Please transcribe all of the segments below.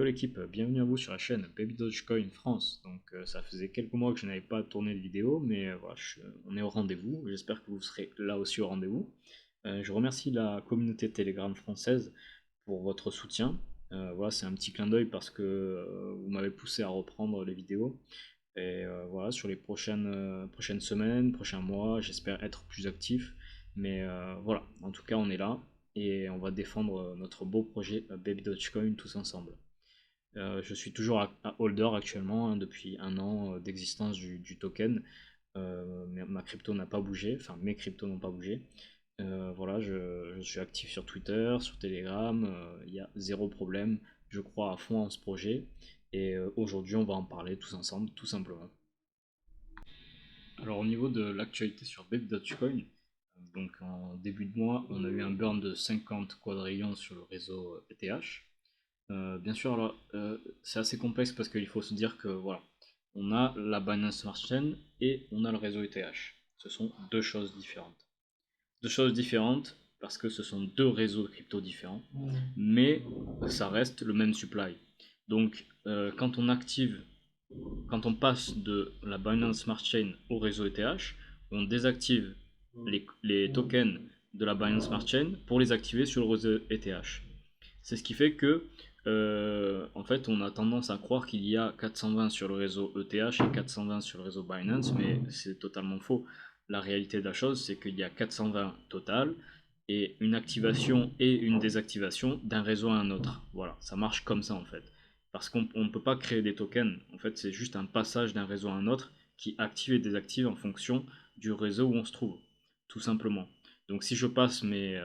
l'équipe, bienvenue à vous sur la chaîne Baby Dogecoin France. Donc ça faisait quelques mois que je n'avais pas tourné de vidéo, mais voilà, on est au rendez-vous. J'espère que vous serez là aussi au rendez-vous. Je remercie la communauté Telegram française pour votre soutien. Voilà, c'est un petit clin d'œil parce que vous m'avez poussé à reprendre les vidéos. Et voilà, sur les prochaines semaines, prochains mois, j'espère être plus actif. Mais voilà, en tout cas, on est là et on va défendre notre beau projet Baby Dogecoin tous ensemble. Je suis toujours à holder actuellement, hein, depuis un an d'existence du token. Ma crypto n'a pas bougé, enfin mes cryptos n'ont pas bougé. Voilà, je suis actif sur Twitter, sur Telegram, il y a zéro problème. Je crois à fond en ce projet et aujourd'hui on va en parler tous ensemble, tout simplement. Alors au niveau de l'actualité sur Baby Dogecoin, donc en début de mois, on a eu un burn de 50 quadrillions sur le réseau ETH. Bien sûr, alors c'est assez complexe parce qu'il faut se dire que voilà, on a la Binance Smart Chain et on a le réseau ETH. Ce sont deux choses différentes. Deux choses différentes parce que ce sont deux réseaux de crypto différents, mais ça reste le même supply. Donc quand on passe de la Binance Smart Chain au réseau ETH, on désactive les tokens de la Binance Smart Chain pour les activer sur le réseau ETH. C'est ce qui fait que en fait, on a tendance à croire qu'il y a 420 sur le réseau ETH et 420 sur le réseau Binance, mais c'est totalement faux. La réalité de la chose, c'est qu'il y a 420 total et une activation et une désactivation d'un réseau à un autre. Voilà, ça marche comme ça en fait. Parce qu'on ne peut pas créer des tokens. En fait, c'est juste un passage d'un réseau à un autre qui active et désactive en fonction du réseau où on se trouve, tout simplement. Donc si je passe mes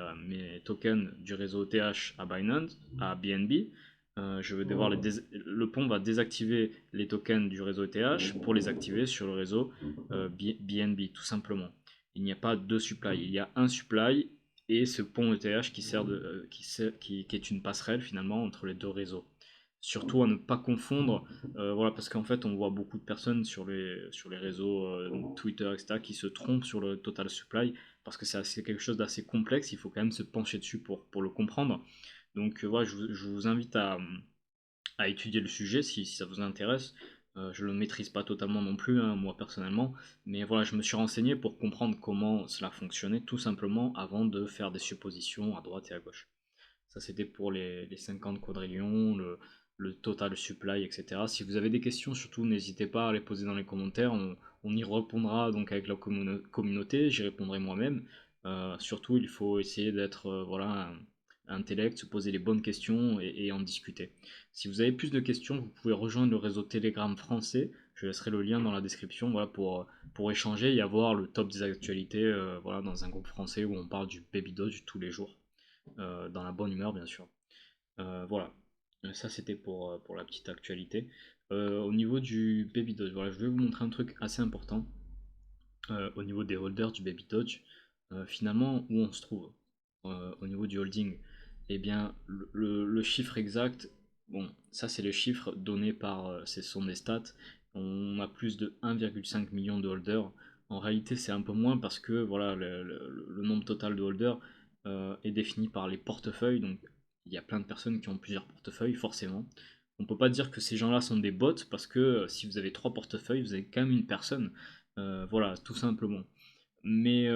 tokens du réseau ETH à Binance, à BNB, je vais devoir le pont va désactiver les tokens du réseau ETH pour les activer sur le réseau BNB, tout simplement. Il n'y a pas deux supply, il y a un supply et ce pont ETH qui est une passerelle finalement entre les deux réseaux. Surtout à ne pas confondre, voilà, parce qu'en fait on voit beaucoup de personnes sur les réseaux Twitter, etc., qui se trompent sur le total supply, parce que c'est quelque chose d'assez complexe, il faut quand même se pencher dessus pour le comprendre. Donc voilà, je vous invite à étudier le sujet si ça vous intéresse. Je ne le maîtrise pas totalement non plus, hein, moi personnellement, mais voilà, je me suis renseigné pour comprendre comment cela fonctionnait tout simplement avant de faire des suppositions à droite et à gauche. Ça, c'était pour les 50 quadrillions, le total supply, etc. Si vous avez des questions, surtout, n'hésitez pas à les poser dans les commentaires. On y répondra donc avec la communauté, j'y répondrai moi-même. Surtout, il faut essayer d'être voilà, intellect, se poser les bonnes questions et en discuter. Si vous avez plus de questions, vous pouvez rejoindre le réseau Telegram français. Je laisserai le lien dans la description, voilà, pour échanger et avoir le top des actualités, voilà, dans un groupe français où on parle du baby Doge tous les jours, dans la bonne humeur bien sûr. Voilà, ça c'était pour la petite actualité. Au niveau du Baby Doge, voilà, je vais vous montrer un truc assez important. Au niveau des holders du Baby Doge, finalement où on se trouve au niveau du holding. Eh bien, le chiffre exact, bon, ça c'est le chiffre donné par, ce sont des stats. On a plus de 1,5 million de holders. En réalité, c'est un peu moins parce que voilà, le nombre total de holders est défini par les portefeuilles. Donc, il y a plein de personnes qui ont plusieurs portefeuilles, forcément. On peut pas dire que ces gens-là sont des bots parce que si vous avez trois portefeuilles, vous avez quand même une personne. Voilà, tout simplement. Mais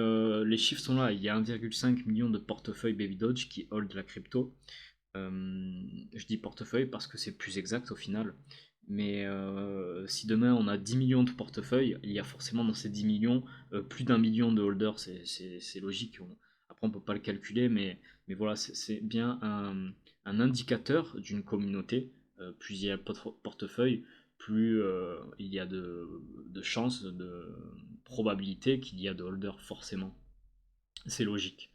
les chiffres sont là. Il y a 1,5 million de portefeuilles Baby Doge qui hold la crypto. Je dis portefeuille parce que c'est plus exact au final. Mais si demain on a 10 millions de portefeuilles, il y a forcément dans ces 10 millions plus d'un million de holders. C'est logique. Après, on peut pas le calculer, mais voilà, c'est bien un indicateur d'une communauté. Plus il y a de portefeuille, plus il y a de chances, de probabilité qu'il y a de holders forcément. C'est logique.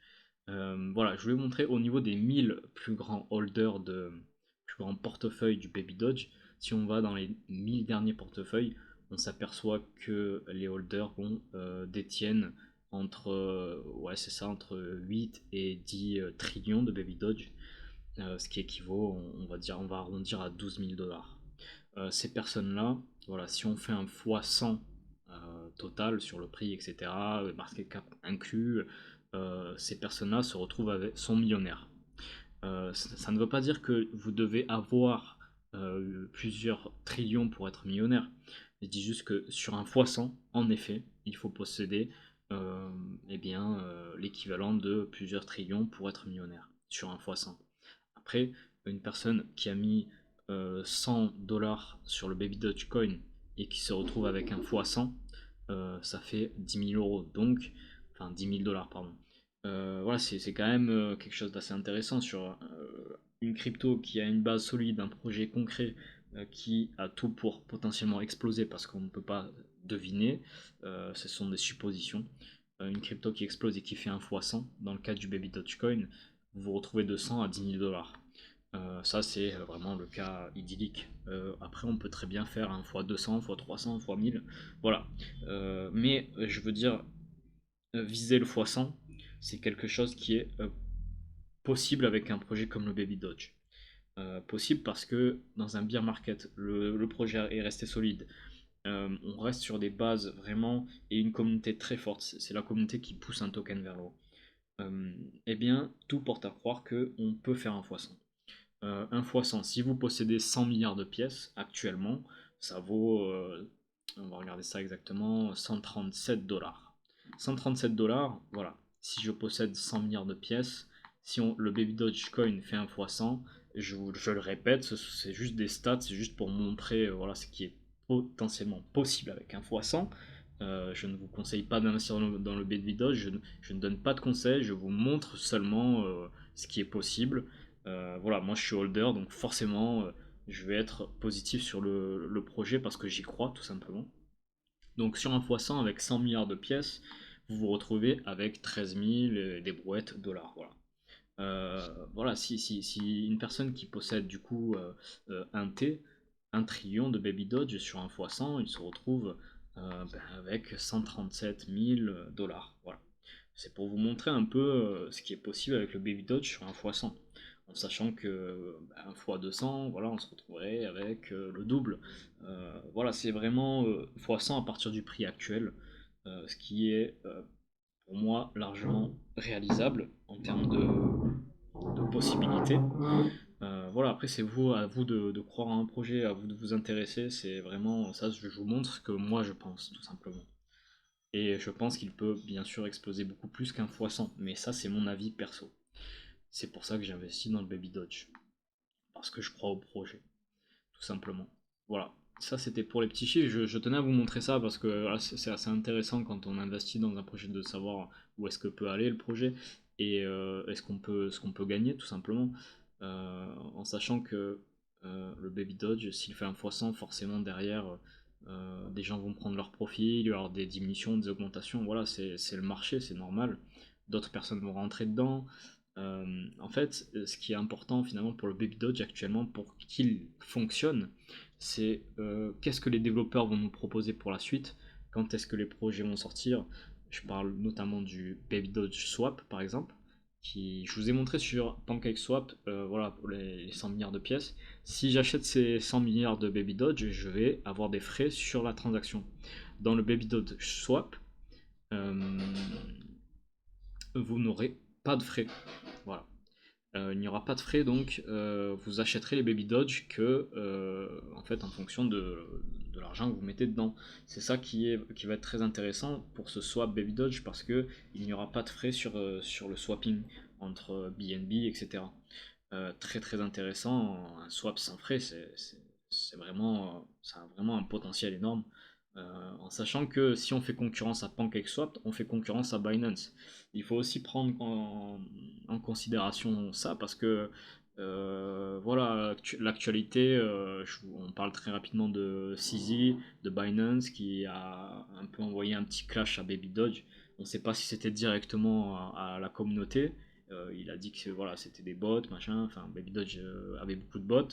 Voilà, je vais vous montrer au niveau des 1000 plus grands holders plus grands portefeuilles du Baby Dodge. Si on va dans les 1000 derniers portefeuilles, on s'aperçoit que les holders détiennent entre, ouais, c'est ça, entre 8 et 10 trillions de Baby Dodge, ce qui équivaut, on va dire, on va arrondir à 12 000 dollars. Ces personnes-là, voilà, si on fait un x100 total sur le prix, etc., market cap inclus, ces personnes-là sont millionnaires. Ça ne veut pas dire que vous devez avoir plusieurs trillions pour être millionnaire. Je dis juste que sur un x100, en effet, il faut posséder l'équivalent de plusieurs trillions pour être millionnaire sur un x100. Après, une personne qui a mis 100 dollars sur le Baby Dogecoin et qui se retrouve avec un x100, ça fait 10 000 euros. Donc, enfin 10 000 dollars, pardon. Voilà, c'est quand même quelque chose d'assez intéressant sur une crypto qui a une base solide, un projet concret qui a tout pour potentiellement exploser parce qu'on ne peut pas deviner, ce sont des suppositions. Une crypto qui explose et qui fait un x100, dans le cas du Baby Dogecoin, vous vous retrouvez de 100 à 10 000 dollars. Ça, c'est vraiment le cas idyllique. Après, on peut très bien faire un x200, x300, x1000. Voilà. Mais je veux dire, viser le x100, c'est quelque chose qui est possible avec un projet comme le Baby Doge. Possible parce que dans un bear market, le projet est resté solide. On reste sur des bases vraiment et une communauté très forte. C'est la communauté qui pousse un token vers le haut. Eh bien, tout porte à croire qu'on peut faire un x100. Un x100, si vous possédez 100 milliards de pièces actuellement, ça vaut, on va regarder ça exactement, 137 dollars. 137 dollars, voilà. Si je possède 100 milliards de pièces, si le Baby Dogecoin fait un x100, je le répète, c'est juste des stats, c'est juste pour montrer voilà, ce qui est potentiellement possible avec un x100. Je ne vous conseille pas d'investir dans le Baby Doge, je ne donne pas de conseils, je vous montre seulement ce qui est possible. Voilà, moi je suis holder, donc forcément je vais être positif sur le projet parce que j'y crois tout simplement. Donc sur un x100 avec 100 milliards de pièces, vous vous retrouvez avec 13 000 et des brouettes dollars. Voilà. Voilà, si une personne qui possède du coup un trillion de Baby Dodge sur un x100, il se retrouve avec 137 000 dollars. Voilà. C'est pour vous montrer un peu ce qui est possible avec le Baby Dodge sur un x100. En sachant que un x200, voilà, on se retrouverait avec le double. Voilà, c'est vraiment x100 à partir du prix actuel, ce qui est pour moi largement réalisable en termes de possibilités. Voilà, après c'est à vous de croire à un projet, à vous de vous intéresser, c'est vraiment ça, je vous montre ce que moi je pense, tout simplement. Et je pense qu'il peut bien sûr exploser beaucoup plus qu'un x100, mais ça c'est mon avis perso. C'est pour ça que j'investis dans le Baby Dodge, parce que je crois au projet, tout simplement. Voilà, ça c'était pour les petits chiffres, je tenais à vous montrer ça parce que c'est assez intéressant quand on investit dans un projet de savoir où est-ce que peut aller le projet et ce qu'on peut gagner tout simplement. En sachant que le Baby Dodge, s'il fait un x100, forcément derrière des gens vont prendre leur profit, il y aura des diminutions, des augmentations, voilà, c'est le marché, c'est normal. D'autres personnes vont rentrer dedans. En fait, ce qui est important finalement pour le Baby Dodge actuellement, pour qu'il fonctionne, c'est qu'est-ce que les développeurs vont nous proposer pour la suite, quand est-ce que les projets vont sortir. Je parle notamment du Baby Dodge Swap par exemple, qui je vous ai montré sur PancakeSwap, voilà, pour les 100 milliards de pièces. Si j'achète ces 100 milliards de Baby Dodge, je vais avoir des frais sur la transaction. Dans le Baby Dodge Swap, euh, vous n'aurez pas de frais. Voilà. Il n'y aura pas de frais, donc vous achèterez les Baby Dodge que, en fait, en fonction de l'argent que vous mettez dedans. C'est ça qui va être très intéressant pour ce swap Baby Dodge parce que il n'y aura pas de frais sur le swapping entre BNB, etc. Très très intéressant, un swap sans frais, c'est vraiment, ça a vraiment un potentiel énorme. En sachant que si on fait concurrence à PancakeSwap, on fait concurrence à Binance. Il faut aussi prendre en considération ça parce que voilà, l'actualité, on parle très rapidement de CZ, de Binance qui a un peu envoyé un petit clash à Baby Dodge. On ne sait pas si c'était directement à la communauté. Il a dit que voilà, c'était des bots, machin. Enfin, Baby Dodge avait beaucoup de bots.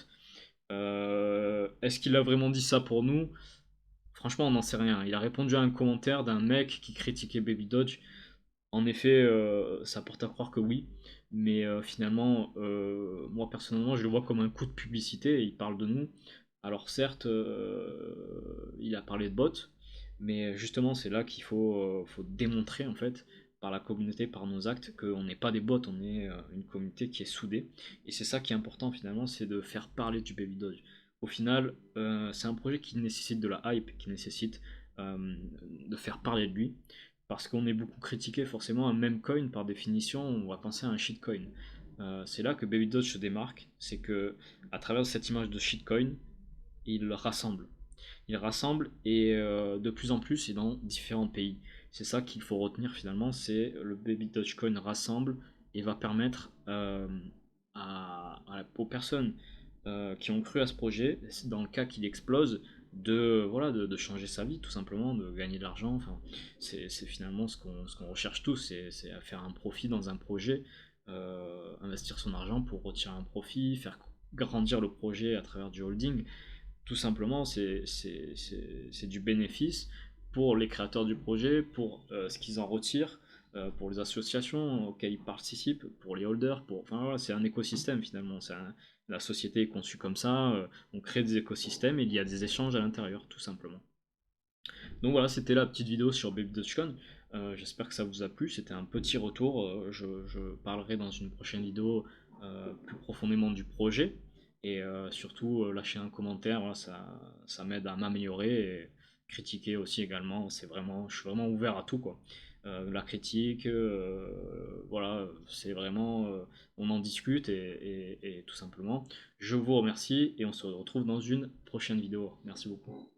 Est-ce qu'il a vraiment dit ça pour nous? Franchement, on n'en sait rien. Il a répondu à un commentaire d'un mec qui critiquait Baby Dodge. En effet, ça porte à croire que oui. Mais finalement, moi personnellement, je le vois comme un coup de publicité et il parle de nous. Alors certes, il a parlé de bots, mais justement, c'est là qu'il faut démontrer en fait par la communauté, par nos actes, qu'on n'est pas des bots, on est une communauté qui est soudée. Et c'est ça qui est important finalement, c'est de faire parler du Baby Dodge. au final, c'est un projet qui nécessite de la hype, qui nécessite de faire parler de lui, parce qu'on est beaucoup critiqué forcément. Un meme coin, par définition, on va penser à un shitcoin. C'est là que Baby Doge se démarque, c'est que à travers cette image de shitcoin, il rassemble. Il rassemble et de plus en plus et dans différents pays. C'est ça qu'il faut retenir finalement, c'est le Baby Dogecoin rassemble et va permettre aux personnes qui ont cru à ce projet, dans le cas qu'il explose, de changer sa vie tout simplement, de gagner de l'argent. Enfin, c'est finalement ce qu'on recherche tous, c'est à faire un profit dans un projet, investir son argent pour retirer un profit, faire grandir le projet à travers du holding. Tout simplement, c'est du bénéfice pour les créateurs du projet, pour ce qu'ils en retirent, pour les associations auxquelles ils participent, pour les holders, enfin voilà, c'est un écosystème finalement. La société est conçue comme ça, on crée des écosystèmes et il y a des échanges à l'intérieur, tout simplement. Donc voilà, c'était la petite vidéo sur Baby Dogecoin. J'espère que ça vous a plu. C'était un petit retour. Je parlerai dans une prochaine vidéo plus profondément du projet. Et surtout, lâcher un commentaire, voilà, ça m'aide à m'améliorer et critiquer aussi également. Je suis vraiment ouvert à tout, quoi. La critique, voilà, c'est vraiment, on en discute et tout simplement. Je vous remercie et on se retrouve dans une prochaine vidéo. Merci beaucoup.